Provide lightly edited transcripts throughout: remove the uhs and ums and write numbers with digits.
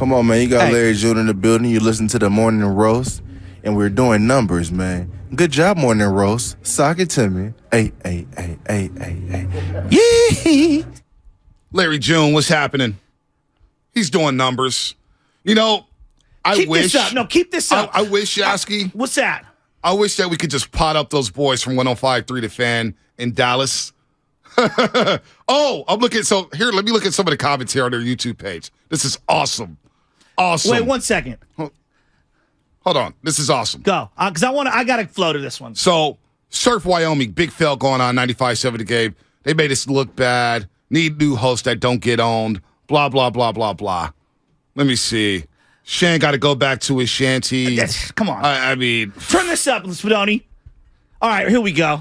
Come on, man. You got Hey. Larry June in the building. You listen to the Morning Roast, and we're doing numbers, man. Good job, Morning Roast. Sock it to me. Hey. Yee! Larry June, what's happening? He's doing numbers. You know, I Keep wish. this up. No, keep this up. I wish, Yasky. What's that? I wish that we could just pot up those boys from 105.3 The Fan in Dallas. Oh, I'm looking. So here, let me look at some of the comments here on their YouTube page. This is awesome. Awesome. Wait 1 second. Hold on. This is awesome. Go. Because I got to flow to this one. So, Surf Wyoming, big fail going on 95.7 The Game. They made us look bad. Need new hosts that don't get owned. Blah, blah, blah, blah, blah. Let me see. Shan got to go back to his shanty. Come on. I mean, Turn this up, Spadoni. All right, here we go.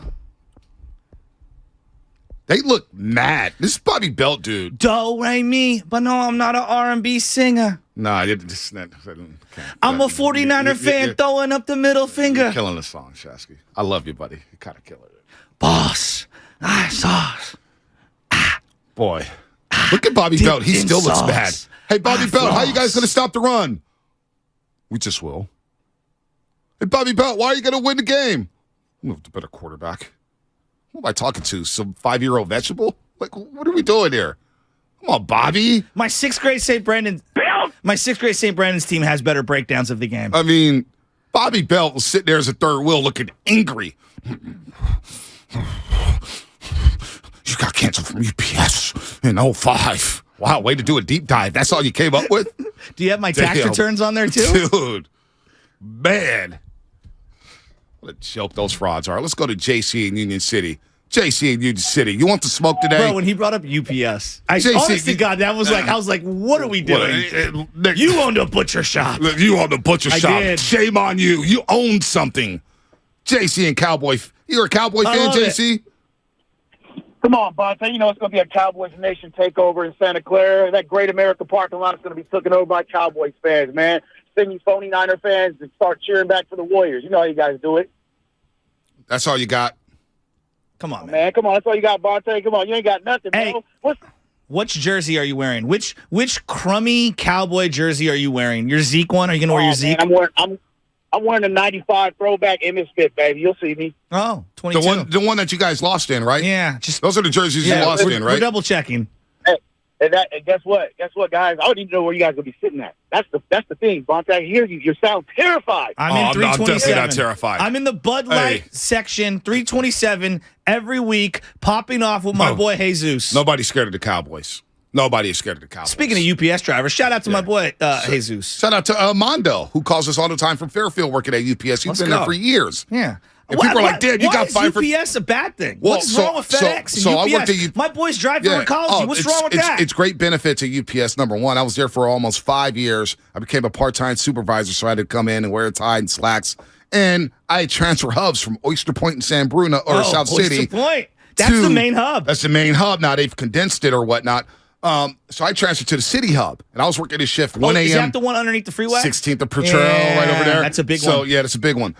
they look mad. This is Bobby Belt, dude. Do, re, mi. But no, I'm not an R&B singer. Nah, I'm a 49er fan throwing up the middle finger. You're killing the song, Shasky. I love you, buddy. You're kind of killing it. Boss. Sauce. Boy. Look at Bobby Belt. He Dipped in still looks sauce. bad. Hey, Bobby I Belt, how you guys floss. going to stop the run? We just will. Hey, Bobby Belt, why are you going to win the game? I'm the better quarterback. Who am I talking to? Some 5-year-old vegetable? Like, what are we doing here? Come on, Bobby. My sixth grade St. Brandon's team has better breakdowns of the game. I mean, Bobby Belt was sitting there as a third wheel looking angry. You got canceled from UPS in 05. Wow, way to do a deep dive. That's all you came up with? Do you have my tax Damn. returns on there too? Dude, man. What a joke those frauds are. Let's go to JC in Union City. JC in Union City. You want the smoke today? Bro, when he brought up UPS, JC, honest to God, that was like, I was like, what are we doing? You owned a butcher shop. You own the butcher I shop. did. Shame on you. You owned something. JC and Cowboy. You're a Cowboy I fan, love JC? Come on, Bonta. You know it's going to be a Cowboys Nation takeover in Santa Clara. That Great America parking lot is going to be taken over by Cowboys fans, man. Send you phony Niner fans and start cheering back for the Warriors. You know how you guys do it. That's all you got. Come on, man. Man, come on. That's all you got, Bonta. Come on. You ain't got nothing, Hey. bro. Which jersey are you wearing? Which crummy Cowboy jersey are you wearing? Your Zeke one? Are you going to wear your Zeke? I'm wearing a 95 throwback Emmitt Smith, baby. You'll see me. Oh, 22. The one that you guys lost in, right? Yeah. Just Those are the jerseys you lost in, We're right? double checking. And guess what? Guess what, guys? I don't even know where you guys will be sitting at. That's the thing, Bonta. I hear you. You sound terrified. I'm Oh, in I'm 327. definitely not terrified. I'm in the Bud Light Hey. section, 327 every week, popping off with my Oh. boy Jesus. Nobody's scared of the Cowboys. Nobody is scared of the Cowboys. Speaking of UPS drivers, shout out to my boy Jesus. Shout out to Mondo, who calls us all the time from Fairfield working at UPS. He's Let's been go. there for years. Yeah. And people are like, damn, you why got is fired for- UPS a bad thing? Well, What's so- wrong with so- FedEx and so I UPS? worked at My boys drive for ecology. What's wrong with that? It's great benefit to UPS, number one. I was there for almost 5 years. I became a part-time supervisor, so I had to come in and wear a tie and slacks. And I had transfer hubs from Oyster Point and San Bruno, or South Oyster City. Point. That's to- the main hub. That's the main hub. Now they've condensed it or whatnot. So I transferred to the city hub, and I was working a shift 1 a.m. Is that the one underneath the freeway? 16th of Petrel, Yeah, right over there. that's a big So one. yeah, that's a big one.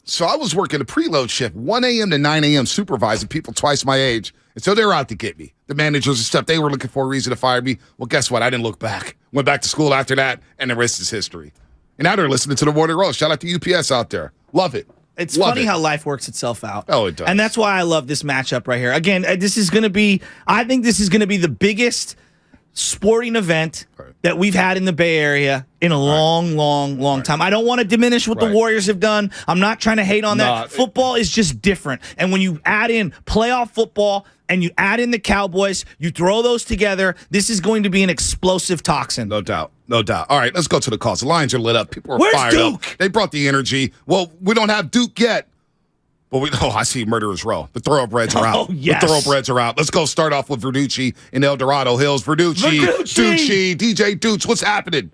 So I was working a preload shift, 1 a.m. to 9 a.m. supervising people twice my age. And so they were out to get me. The managers and stuff, they were looking for a reason to fire me. Well, guess what? I didn't look back. Went back to school after that, and the rest is history. And now they're listening to the Morning Roast. Shout out to UPS out there. Love it. It's Love funny it. how life works itself out. Oh, it does. And that's why I love this matchup right here. Again, this is going to be, I think this is going to be the biggest sporting event that we've had in the Bay Area in a long time. I don't want to diminish what the Warriors have done. I'm not trying to hate on that. Football is just different. And when you add in playoff football and you add in the Cowboys, you throw those together, this is going to be an explosive toxin. No doubt. No doubt. All right, let's go to the calls. The lines are lit up. People are Where's fired Duke? up. They brought the energy. Well, we don't have Duke yet. But I see Murderers Row. The Thoroughbreds are out. Oh, yes. The Thoroughbreds are out. Let's go start off with Verducci in El Dorado Hills. Verducci, DJ Dukes, what's happening?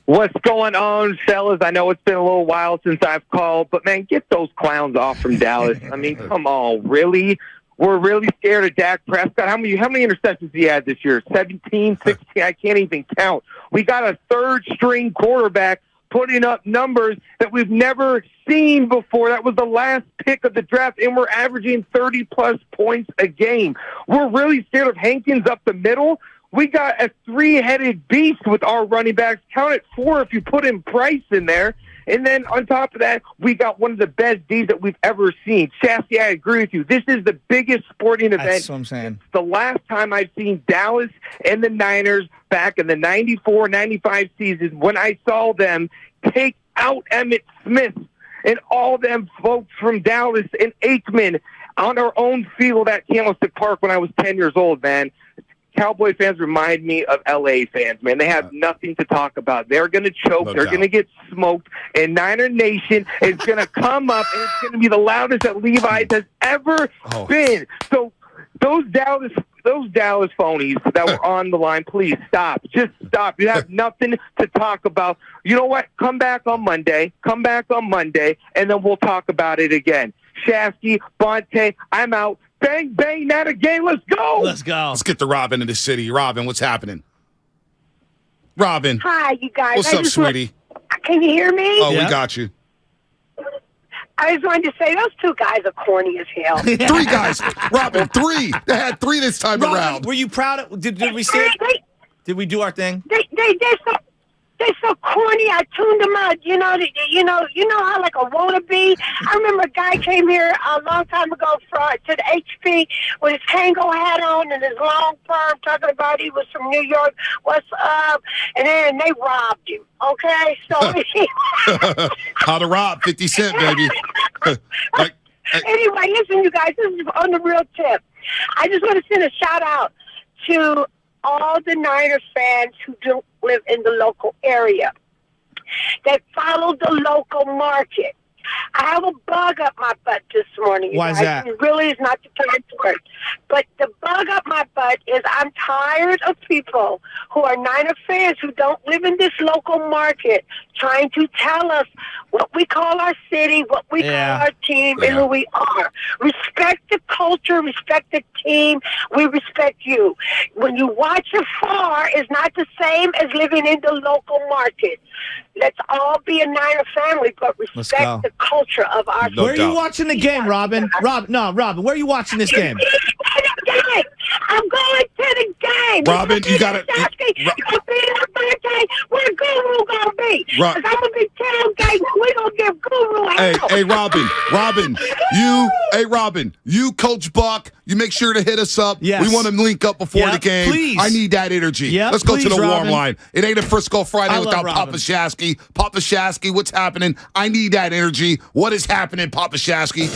What's going on, fellas? I know it's been a little while since I've called, but, man, get those clowns off from Dallas. I mean, come on, really? We're really scared of Dak Prescott. How many interceptions he had this year? 17, 16? I can't even count. We got a third-string quarterback putting up numbers that we've never seen before. That was the last pick of the draft, and we're averaging 30-plus points a game. We're really scared of Hankins up the middle. We got a three-headed beast with our running backs. Count it 4 if you put in Price in there. And then on top of that, we got one of the best Ds that we've ever seen. Shasky, I agree with you. This is the biggest sporting event. That's what I'm saying. It's the last time I've seen Dallas and the Niners back in the 94-95 season when I saw them take out Emmitt Smith and all them folks from Dallas and Aikman on our own field at Candlestick Park when I was 10 years old, man. Cowboy fans remind me of LA fans, man. They have nothing to talk about. They're going to choke. They're going to get smoked. And Niner Nation is going to come up, and it's going to be the loudest that Levi's has ever been. So those Dallas phonies that were on the line, please stop. Just stop. You have nothing to talk about. You know what? Come back on Monday. And then we'll talk about it again. Shasky, Bonte, I'm out. Bang, bang, not a game. Let's go. Let's go. Let's get to Robin in the city. Robin, what's happening? Robin. Hi, you guys. What's up, sweetie? Can you hear me? Oh, we got you. I just wanted to say those two guys are corny as hell. 3 guys. Robin, 3. They had 3 this time Robin, around. were you proud of? Did we see it? Did we do our thing? They're so corny. I tuned them out. You know how like a wannabe. I remember a guy came here a long time ago to the HP with his Tango hat on and his long perm, talking about he was from New York. What's up? And then they robbed him. Okay, so How to rob 50 Cent, baby. Anyway, listen, you guys. This is on the real tip. I just want to send a shout out to all the Niners fans who don't live in the local area, that follow the local market. I have a bug up my butt this morning. Why is that? It really is not the time for it. But the bug up my butt is I'm tired of people who are Niner fans who don't live in this local market trying to tell us what we call our city, what we call our team, and who we are. Respect the culture, respect the team. We respect you. When you watch afar, it's not the same as living in the local market. Let's all be a Niner family, but respect the culture of our Where are you watching the game, Robin? Robin, where are you watching this game? I'm going to the game. Robin, you got it. Where Guru gonna be? Because I'm gonna be tailgating. We're gonna give Guru hell. Hey, Robin, you, Coach Buck, you make sure to hit us up. Yes. We want to link up before the game. Please. I need that energy. Yep, Let's go to the warm Robin. line. It ain't a Frisco Friday I love without Robin. Papa Shasky. Papa Shasky, what's happening? I need that energy. What is happening, Papa Shasky?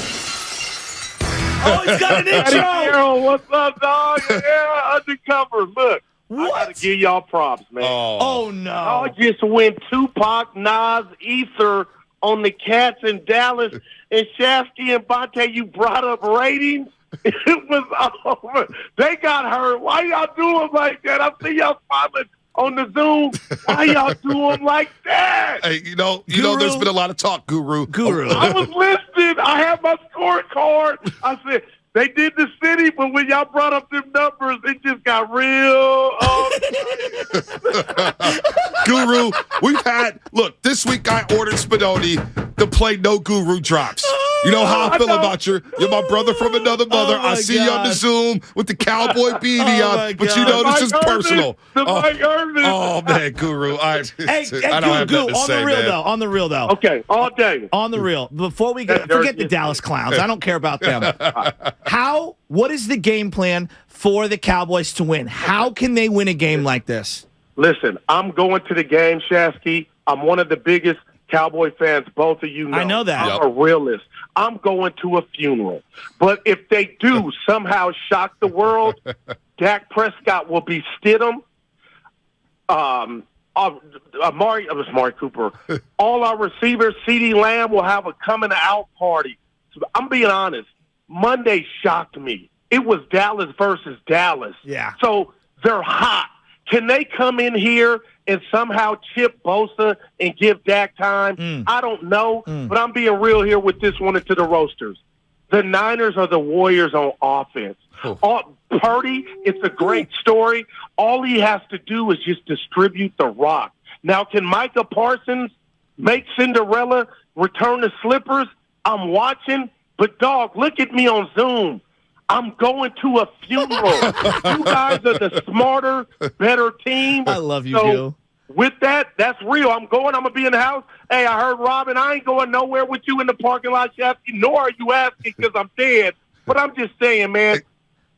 Oh, he's got an intro. Harold, what's up, dog? Yeah, undercover. Look, I gotta give y'all props, man. Oh no! Y'all just went Tupac, Nas, Ether on the Cats in Dallas, and Shasky and Bonte. You brought up ratings. It was over. They got hurt. Why y'all doing like that? I see y'all smiling on the Zoom. Why y'all doing like that? Hey, you know, there's been a lot of talk, Guru. I was listening. I had my scorecard. I said, they did the city, but when y'all brought up them numbers, it just got real. Guru, look, this week I ordered Spinoni to play no Guru drops. You know how I feel about you. You're my brother from another mother. I see you on the Zoom with the cowboy beanie on, but you know this is personal. Oh, man, Guru. Hey, I don't have nothing to say, man. On the real, though. Okay, all day. On the real. Before we forget the Dallas Clowns. I don't care about them. What is the game plan for the Cowboys to win? How can they win a game like this? Listen, I'm going to the game, Shasky. I'm one of the biggest Cowboy fans, both of you know. I know that. I'm a realist. I'm going to a funeral. But if they do somehow shock the world, Dak Prescott will be Stidham. Amari Cooper. All our receivers, CeeDee Lamb, will have a coming out party. So I'm being honest. Monday shocked me. It was Dallas versus Dallas. Yeah. So they're hot. Can they come in here and somehow chip Bosa and give Dak time? I don't know, but I'm being real here with this one into the roasters. The Niners are the Warriors on offense. Purdy, it's a great story. All he has to do is just distribute the rock. Now, can Micah Parsons make Cinderella return the slippers? I'm watching, but, dog, look at me on Zoom. I'm going to a funeral. You guys are the smarter, better team. I love you, so, Gil. With that, that's real. I'm going to be in the house. Hey, I heard Robin, I ain't going nowhere with you in the parking lot, Shasky, nor are you asking because I'm dead. But I'm just saying, man,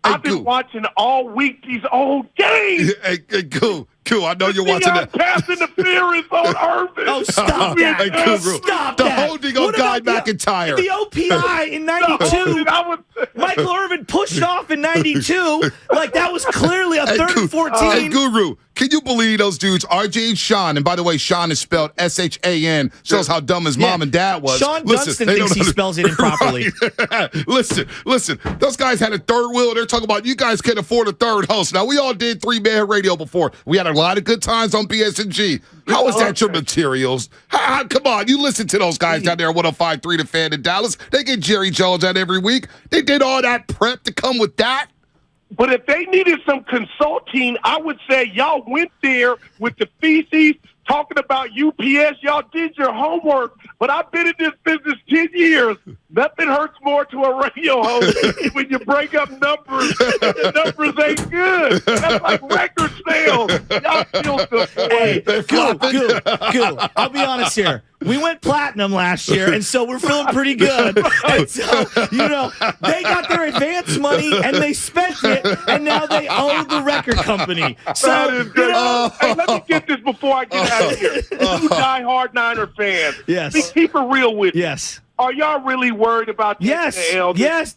I've been watching all week these old games. Hey, cool. I know you're watching that. Pass interference on Irvin. Oh, stop that. Hey, Guru. Stop the that. holding on What Guy about McIntyre. The OPI in 92. Michael Irvin pushed off in 92. Like, that was clearly a third and 14. Hey, Guru, can you believe those dudes, RJ and Sean, and by the way, Sean is spelled S-H-A-N, shows how dumb his mom and dad was. Sean Dunston thinks he spells it improperly. Right. Listen, those guys had a third wheel. They're talking about you guys can't afford a third host. Now, we all did 3-man radio before. We had a lot of good times on BSG. How is that your materials? Come on, you listen to those guys down there at 105.3 The Fan in Dallas. They get Jerry Jones out every week. They did all that prep to come with that. But if they needed some consulting, I would say y'all went there with the feces talking about UPS. Y'all did your homework. But I've been in this business 10 years. Nothing hurts more to a radio host when you break up numbers and the numbers ain't good. That's like record sales. Y'all feel good. Hey, Goo. I'll be honest here. We went platinum last year, and so we're feeling pretty good. And so, they got their advance money, and they spent it, and now they owe the record company. So, that is good. Hey, let me get this before I get out of here. You diehard Niner fans. Yes. Keep it real with you. Yes. Are y'all really worried about the elders? Yes.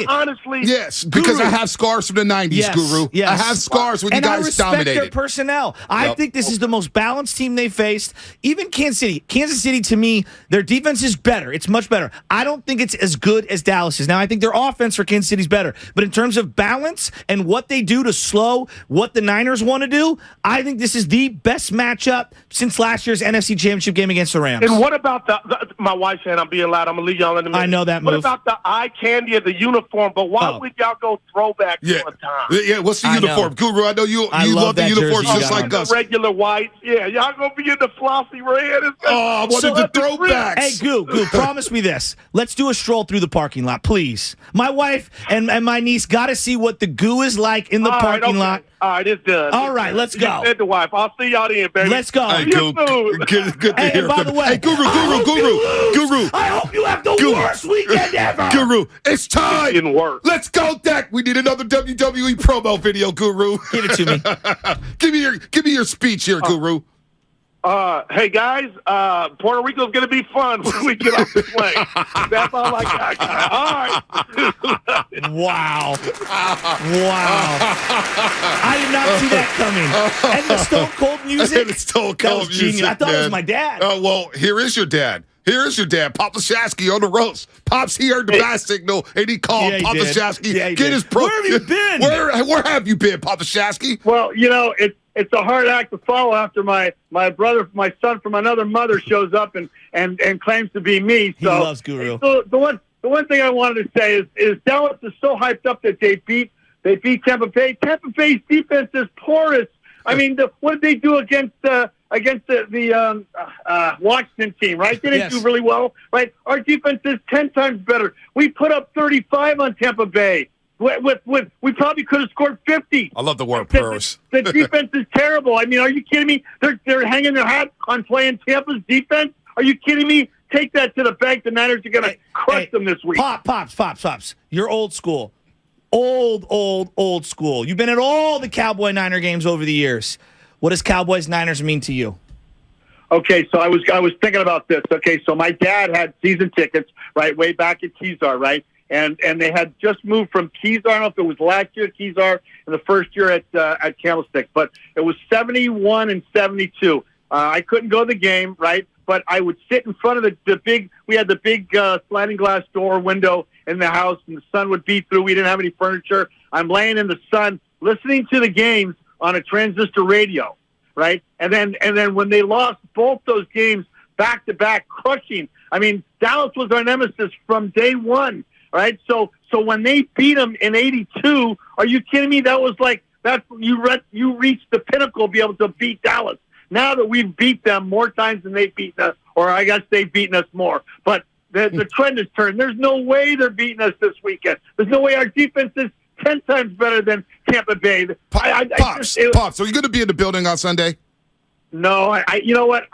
Honestly. Yes, because I have scars from the 90s, Guru. Yes. I have scars when you guys And I respect dominated. their personnel. I think this is the most balanced team they faced. Even Kansas City. Kansas City, to me, their defense is better. It's much better. I don't think it's as good as Dallas is. Now, I think their offense for Kansas City is better. But in terms of balance and what they do to slow what the Niners want to do, I think this is the best matchup since last year's NFC Championship game against the Rams. And what about my wife saying I'm being loud? I'm going to leave y'all in a minute. I know that move. What about the eye candy of the uniform? But why would y'all go throwback one time? Yeah, what's the uniform? Guru, I know you love the uniforms just like us. Regular white. Yeah, y'all going to be in the flossy red. I wanted the throwbacks. Hey, Goo, promise me this. Let's do a stroll through the parking lot, please. My wife and my niece got to see what the goo is like in the parking lot. All right, it's done. All right, let's go. You said the wife. I'll see y'all then, baby. Let's go. Hey, good to hear by from the way, Hey, Guru. I hope you have the worst weekend ever. Guru, it's time. It didn't work. Let's go, Dak. We need another WWE promo video, Guru. Give it to me. Give me your speech here, Guru. Hey guys, Puerto Rico's gonna be fun when we get off the plane. That's all I got. All right. Wow. I did not see that coming. And the Stone Cold music. And the Stone Cold that was genius. music. I thought it was my dad. Oh well, here is your dad. Pop Lashaski on the roast. Pops, he heard the bat signal, and he called Pop Lashaski. Get his pro. Where have you been? Where have you been, Pop Lashaski? Well, it's a hard act to follow after my son from another mother shows up and claims to be me. So he loves Guru. So the one thing I wanted to say is Dallas is so hyped up that they beat Tampa Bay. Tampa Bay's defense is porous. I mean, what did they do against the Washington team? Right? They didn't do really well. Right? Our defense is 10 times better. We put up 35 on Tampa Bay. We probably could have scored 50. I love the word porous. The defense is terrible. I mean, are you kidding me? They're hanging their hat on playing Tampa's defense. Are you kidding me? Take that to the bank. The Niners are going to crush them this week. Pops. You're old school. Old school. You've been at all the Cowboy Niner games over the years. What does Cowboys Niners mean to you? Okay, so I was thinking about this. Okay, so my dad had season tickets, right, way back at Kezar, right? And they had just moved from Kezar. I don't know if it was last year at Kezar and the first year at Candlestick, but it was 71 and 72. I couldn't go to the game, right? But I would sit in front of the big. We had the big sliding glass door window in the house, and the sun would beat through. We didn't have any furniture. I'm laying in the sun, listening to the games on a transistor radio, right? And then when they lost both those games back to back, crushing. I mean, Dallas was our nemesis from day one. Right, so when they beat them in '82, are you kidding me? That was like you reached the pinnacle to be able to beat Dallas. Now that we've beat them more times than they've beaten us, or I guess they've beaten us more. But the trend has turned. There's no way they're beating us this weekend. There's no way our defense is 10 times better than Tampa Bay. Pops, are you going to be in the building on Sunday? No, you know what?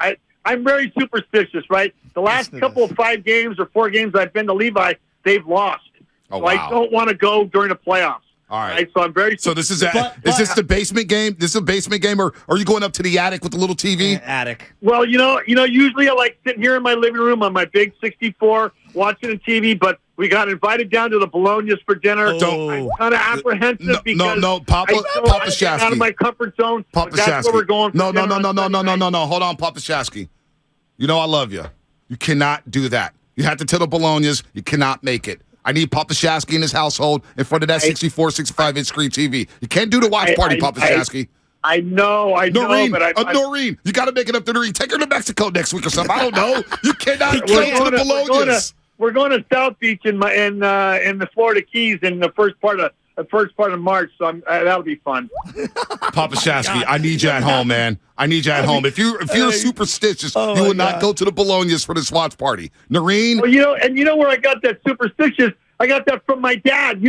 I'm very superstitious, right? The last couple of 5 games or 4 games I've been to Levi, they've lost. Oh, so wow. I don't want to go during the playoffs. All right. So I'm very. So this is this the basement game? This is a basement game, or are you going up to the attic with the little TV? Attic. Well, usually I like sitting here in my living room on my big 64 watching the TV, but we got invited down to the Bologna's for dinner. I'm kind of apprehensive because Papa I get out of my comfort zone. Papa that's Shasky. where we're going. No. Hold on, Papa Shasky. You know I love you. You cannot do that. You have to tell the Bologna's you cannot make it. I need Papa Shasky in his household in front of that 64, 65-inch screen TV. You can't do the watch party, Papa Shasky. I know, Noreen, but Noreen, you got to make it up to Noreen. Take her to Mexico next week or something. I don't know. You cannot go to the Bologna's. We're going to South Beach in the Florida Keys in the first part of March, so that'll be fun. Papa Shasky, I need you at home, man. I need you at home. If you're superstitious, you will not go to the Bologna's for this watch party. Noreen? Well, you know where I got that superstitious? I got that from my dad.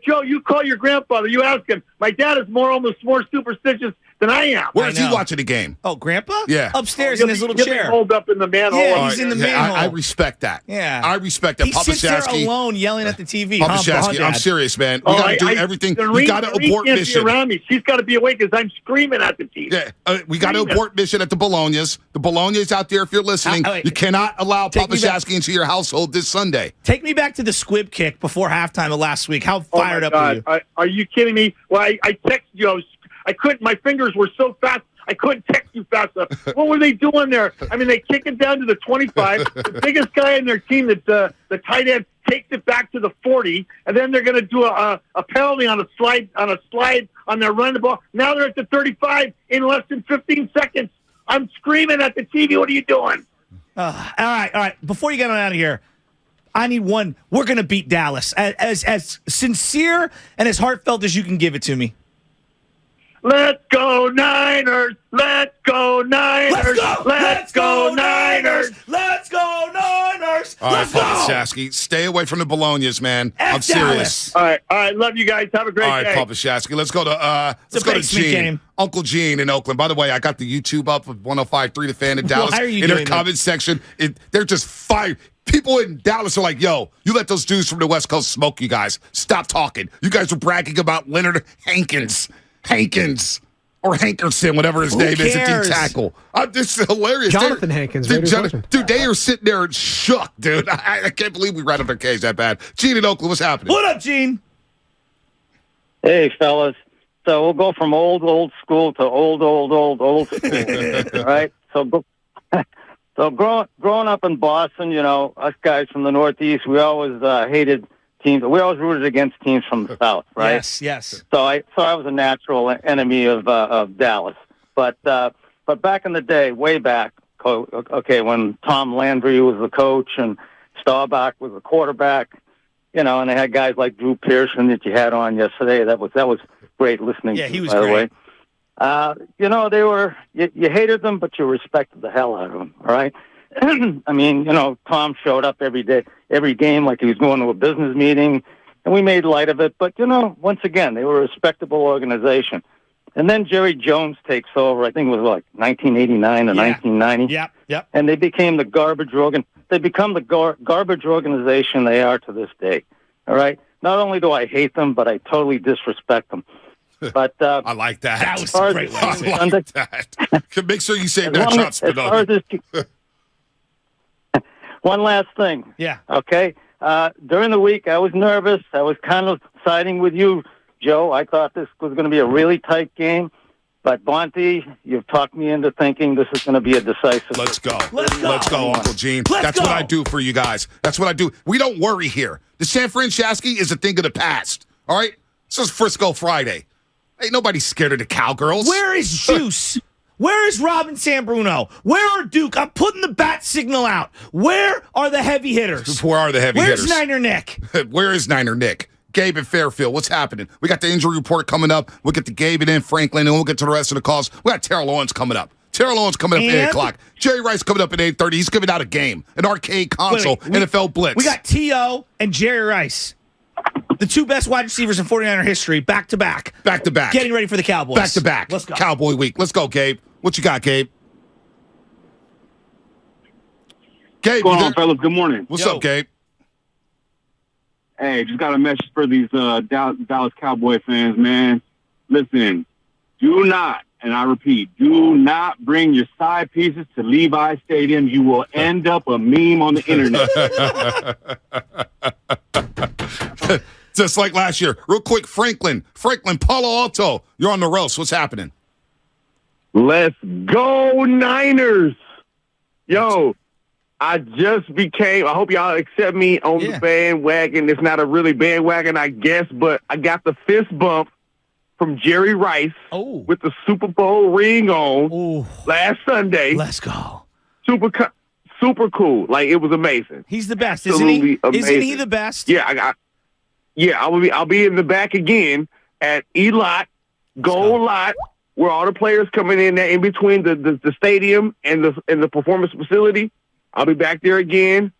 Joe, you call your grandfather. You ask him. My dad is almost more superstitious than I am. Where is he watching the game? Oh, Grandpa? Yeah. Upstairs in his little chair. Holed up in the manhole. Yeah, he's in the manhole. I respect that. Yeah. I respect that. He Papa sits there Shasky. alone yelling at the TV. Papa Shasky, I'm serious, man. We got to do everything. We got to abort can't mission. Be around me. She's got to be awake because I'm screaming at the TV. Yeah, we got to abort mission at the Bologna's. The Bologna's out there if you're listening. You cannot allow Papa Shasky into your household this Sunday. Take me back to the squib kick before halftime of last week. How fired up were you? Are you kidding me? Well, I texted you. I couldn't. My fingers were so fast. I couldn't text you fast enough. What were they doing there? I mean, they kick it down to the 25. The biggest guy in their team, the tight end, takes it back to the 40, and then they're going to do a penalty on a slide on their run the ball. Now they're at the 35 in less than 15 seconds. I'm screaming at the TV. What are you doing? All right. Before you get on out of here, I need one. We're going to beat Dallas. As sincere and as heartfelt as you can give it to me. Let's go Niners! Let's go Niners! Let's go Niners! Let's go Niners! All right, Papa Shasky, stay away from the Bologna's, man. I'm serious. All right. Love you guys. Have a great day. All right, Papa Shasky. Let's go to Gene. Game. Uncle Gene in Oakland. By the way, I got the YouTube up of 105.3 The Fan in Dallas. Why are you in their doing comment section, they're just fired. People in Dallas are like, yo, you let those dudes from the West Coast smoke you guys. Stop talking. You guys are bragging about Leonard Hankins or Hankerson, whatever his name is, at D-tackle. This is hilarious. Jonathan Hankins. Dude, they are sitting there and shook, dude. I can't believe we rattled their cage that bad. Gene in Oakland, what's happening? What up, Gene? Hey, fellas. So we'll go from old school to old school, right? So growing up in Boston, us guys from the Northeast, we always hated teams. We always rooted against teams from the South, right? Yes. So I was a natural enemy of Dallas. But back in the day, way back, when Tom Landry was the coach and Staubach was the quarterback, and they had guys like Drew Pearson that you had on yesterday. That was great listening. Yeah, he was by great. The way. They were you hated them, but you respected the hell out of them. All right. I mean, Tom showed up every day, every game, like he was going to a business meeting, and we made light of it. But, once again, they were a respectable organization. And then Jerry Jones takes over, I think it was like 1989 or 1990. Yep. And they became the garbage garbage organization they are to this day. All right? Not only do I hate them, but I totally disrespect them. But I like that. That was a great I like that. Make sure you save that shot, Spinone. One last thing. Yeah. Okay. During the week, I was nervous. I was kind of siding with you, Joe. I thought this was going to be a really tight game. But, Bonte, you've talked me into thinking this is going to be a decisive. Let's go, Uncle Gene. That's what I do for you guys. That's what I do. We don't worry here. The San Fran Shasky is a thing of the past. All right? This is Frisco Friday. Ain't nobody scared of the Cowgirls. Where is Juice? Where is Robin Sambruno? Where are Duke? I'm putting the bat signal out. Where are the heavy hitters? Where are the heavy hitters? Where's Niner Nick? Where is Niner Nick? Gabe and Fairfield, what's happening? We got the injury report coming up. We'll get to Gabe and then Franklin, and we'll get to the rest of the calls. We got Terrell Owens coming up. Terrell Owens coming up at 8 And- o'clock. Jerry Rice coming up at 8:30. He's giving out a game, an arcade console, Wait, NFL Blitz. We got T.O. and Jerry Rice, the two best wide receivers in 49er history, back to back. back to back. Getting ready for the Cowboys. Back to back. Let's go. Cowboy week. Let's go, Gabe. What you got, Gabe? Gabe, What's going you on, there? fellas? Good morning. What's Yo. up, Gabe? Hey, just got a message for these Dallas Cowboy fans, man. Listen, do not, and I repeat, do not bring your side pieces to Levi Stadium. You will end up a meme on the internet. Just like last year. Real quick, Franklin, Palo Alto. You're on the roast. What's happening? Let's go Niners. Yo, I hope y'all accept me on Yeah. the bandwagon. It's not a really bandwagon, I guess, but I got the fist bump from Jerry Rice Oh. with the Super Bowl ring on Ooh. last Sunday. Let's go. Super cool. Like, it was amazing. He's the best, isn't he? Absolutely Isn't he amazing. the best? Yeah, I'll be in the back again at E-Lot, Gold Lot, where all the players coming in there in between the stadium and the performance facility. I'll be back there again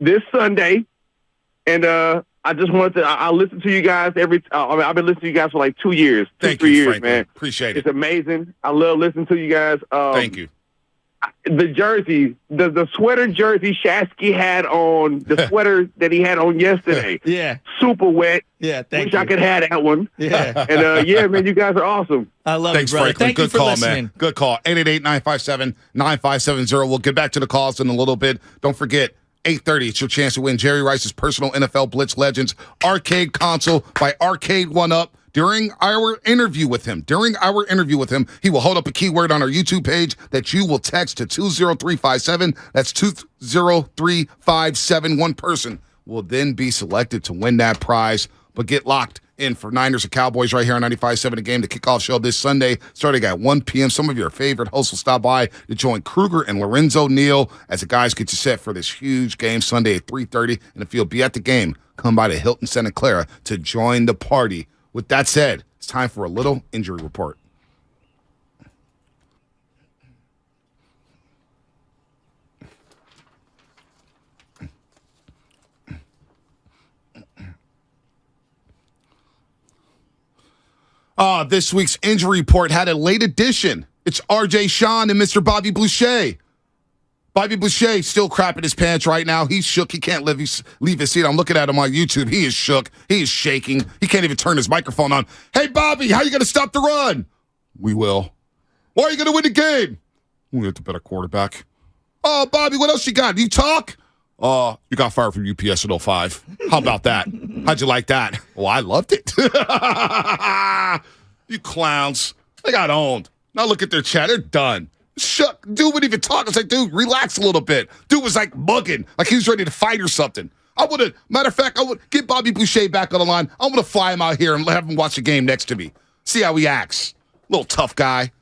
this Sunday, and I just wanted to. I listen to you guys I've been listening to you guys for like 2 years, Thank 3 you, years, Franklin. man. Appreciate It's it. amazing. I love listening to you guys. Thank you. The jersey, the sweater jersey Shasky had on, the sweater that he had on yesterday, Yeah. super wet. Yeah. Thank Wish you. I could have that one. Yeah. And yeah, man, you guys are awesome. I love Thanks, it, brother. Franklin. Thank Good you for call, listening. man. Good call. 888-957-9570. We'll get back to the calls in a little bit. Don't forget, 8:30, it's your chance to win Jerry Rice's personal NFL Blitz Legends arcade console by Arcade One Up. During our interview with him, he will hold up a keyword on our YouTube page that you will text to 20357. That's 20357. One person will then be selected to win that prize. But get locked in for Niners and Cowboys right here on 95.7 The Game, the kickoff show this Sunday, starting at 1 p.m. Some of your favorite hosts will stop by to join Kruger and Lorenzo Neal as the guys get you set for this huge game Sunday at 3:30. And if you'll be at the game, come by to Hilton Santa Clara to join the party. With that said, it's time for a little injury report. This week's injury report had a late addition. It's RJ Sean and Mr. Bobby Boucher. Bobby Boucher still crapping his pants right now. He's shook. He can't leave his seat. I'm looking at him on YouTube. He is shook. He is shaking. He can't even turn his microphone on. Hey, Bobby, how you going to stop the run? We will. Why are you going to win the game? We have the better quarterback. Oh, Bobby, what else you got? Do you talk? You got fired from UPS in 05. How about that? How'd you like that? Well, I loved it. You clowns. They got owned. Now look at their chat. They're done. Shut. Dude wouldn't even talk. I was like, dude, relax a little bit. Dude was like bugging, like he was ready to fight or something. Matter of fact, I would get Bobby Boucher back on the line. I'm going to fly him out here and have him watch the game next to me. See how he acts. Little tough guy.